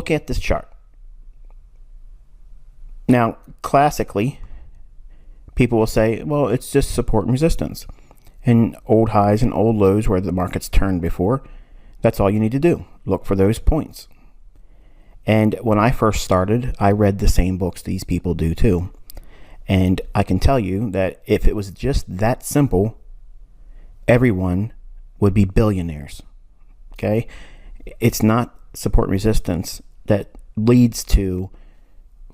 Look at this chart. Now, classically, people will say, well, it's just support and resistance. And old highs and old lows where the market's turned before, that's all you need to do. Look for those points. And when I first started, I read the same books these people do too. And I can tell you that if it was just that simple, everyone would be billionaires. Okay? It's not support and resistance that leads to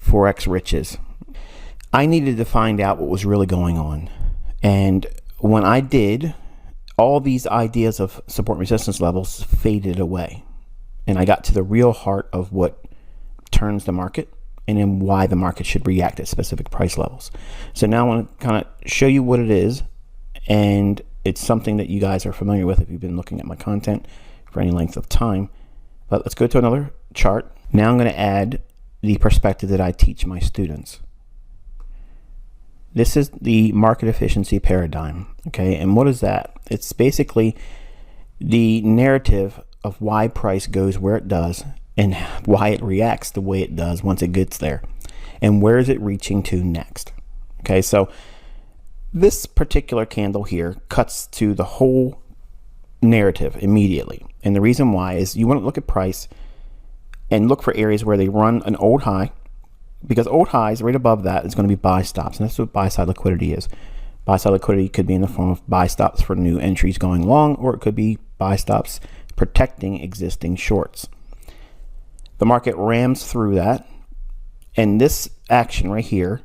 Forex riches. I needed to find out what was really going on. And when I did, all these ideas of support and resistance levels faded away. And I got to the real heart of what turns the market and then why the market should react at specific price levels. So now I want to kind of show you what it is. And it's something that you guys are familiar with if you've been looking at my content for any length of time. But let's go to another chart. Now I'm going to add the perspective that I teach my students. This is the market efficiency paradigm, okay? And what is that? It's basically the narrative of why price goes where it does and why it reacts the way it does once it gets there. And where is it reaching to next? Okay, so this particular candle here cuts to the whole narrative immediately. And the reason why is you want to look at price and look for areas where they run an old high, because old highs right above that is going to be buy stops, and that's what buy side liquidity is. Buy side liquidity could be in the form of buy stops for new entries going long, or it could be buy stops protecting existing shorts. The market rams through that, and this action right here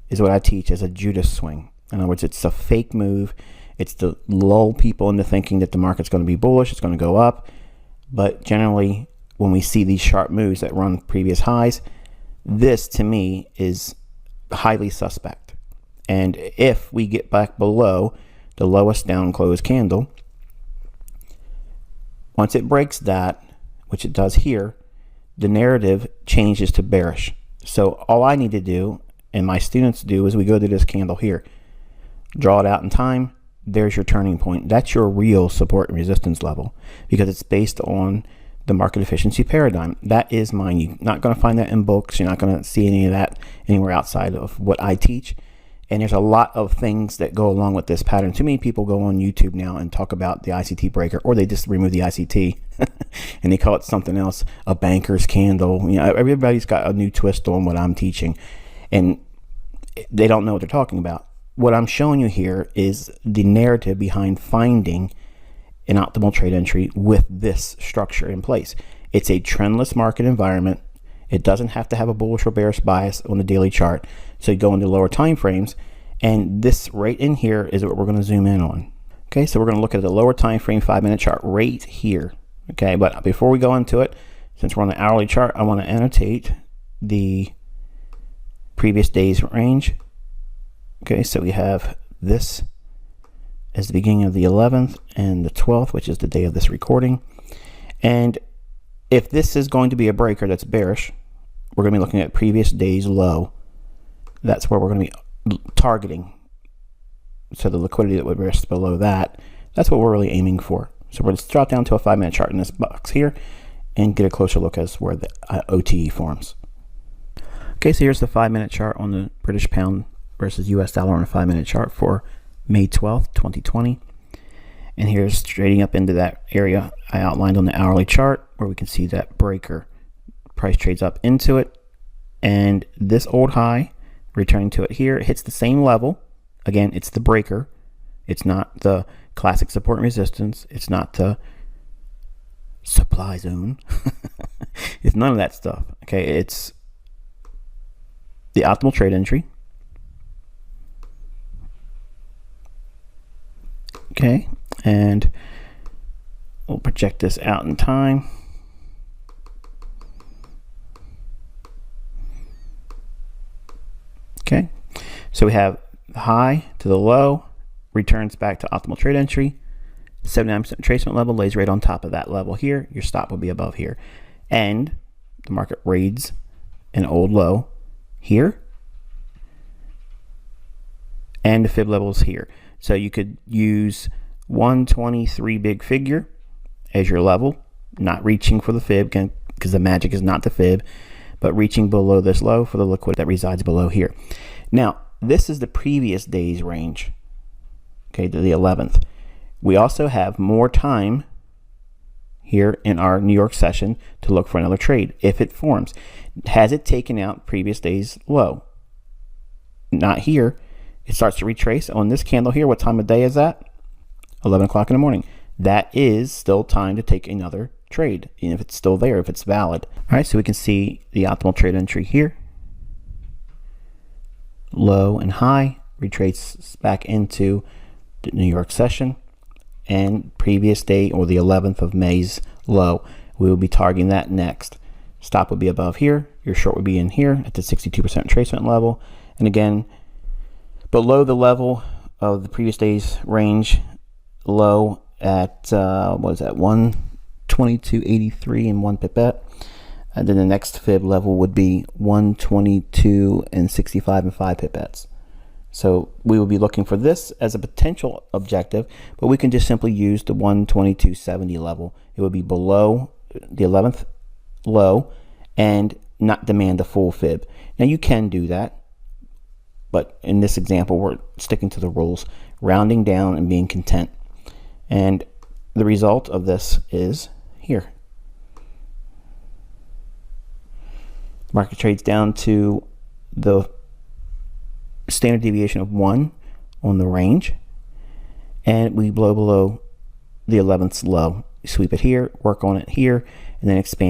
is what I teach as a Judas swing. In other words, it's a fake move. It's to lull people into thinking that the market's going to be bullish, it's going to go up. But generally, when we see these sharp moves that run previous highs, this to me is highly suspect. And if we get back below the lowest down close candle, once it breaks that, which it does here, the narrative changes to bearish. So all I need to do, and my students do, is we go to this candle here, draw it out in time. There's your turning point. That's your real support and resistance level, because it's based on the market efficiency paradigm. That is mine. You're not going to find that in books. You're not going to see any of that anywhere outside of what I teach. And there's a lot of things that go along with this pattern. Too many people go on YouTube now and talk about the ICT breaker, or they just remove the ICT and they call it something else, a banker's candle. You know, everybody's got a new twist on what I'm teaching, and they don't know what they're talking about. What I'm showing you here is the narrative behind finding an optimal trade entry with this structure in place. It's a trendless market environment. It doesn't have to have a bullish or bearish bias on the daily chart. So you go into lower time frames, and this right in here is what we're going to zoom in on. Okay, so we're going to look at the lower time frame 5-minute chart right here. Okay, but before we go into it, since we're on the hourly chart, I want to annotate the previous day's range. Okay, so we have this as the beginning of the 11th and the 12th, which is the day of this recording. And if this is going to be a breaker that's bearish, we're going to be looking at previous day's low. That's where we're going to be targeting. So the liquidity that would rest below that, that's what we're really aiming for. So we're going to drop down to a 5-minute chart in this box here and get a closer look as where the OTE forms. Okay, so here's the 5-minute chart on the British pound versus US dollar on a 5-minute chart for May 12th, 2020. And here's trading up into that area I outlined on the hourly chart, where we can see that breaker. Price trades up into it, and this old high, returning to it here, it hits the same level. Again, it's the breaker. It's not the classic support and resistance. It's not the supply zone. It's none of that stuff. Okay, it's the optimal trade entry. Okay, and we'll project this out in time. Okay, so we have the high to the low, returns back to optimal trade entry, 79% retracement level, lays right on top of that level here. Your stop will be above here. And the market raids an old low here, and the fib level is here. So you could use 123 big figure as your level, not reaching for the fib, because the magic is not the fib, but reaching below this low for the liquidity that resides below here. Now, this is the previous day's range, okay, to the 11th. We also have more time here in our New York session to look for another trade if it forms. Has it taken out previous day's low? Not here. It starts to retrace on this candle here. What time of day is that? 11 o'clock in the morning. That is still time to take another trade, and if it's still there, if it's valid. All right, so we can see the optimal trade entry here. Low and high, retraces back into the New York session, and previous day, or the 11th of May's low. We will be targeting that next. Stop would be above here. Your short would be in here at the 62% retracement level. And again, below the level of the previous day's range low at, what is that, 122.83 and 1 pipette. And then the next fib level would be 122 and 65 and 5 pipettes. So we will be looking for this as a potential objective, but we can just simply use the 122.70 level. It would be below the 11th low and not demand a full fib. Now you can do that, but in this example, we're sticking to the rules, rounding down and being content. And the result of this is here. Market trades down to the standard deviation of 1 on the range, and we blow below the 11th low. Sweep it here, work on it here, and then expand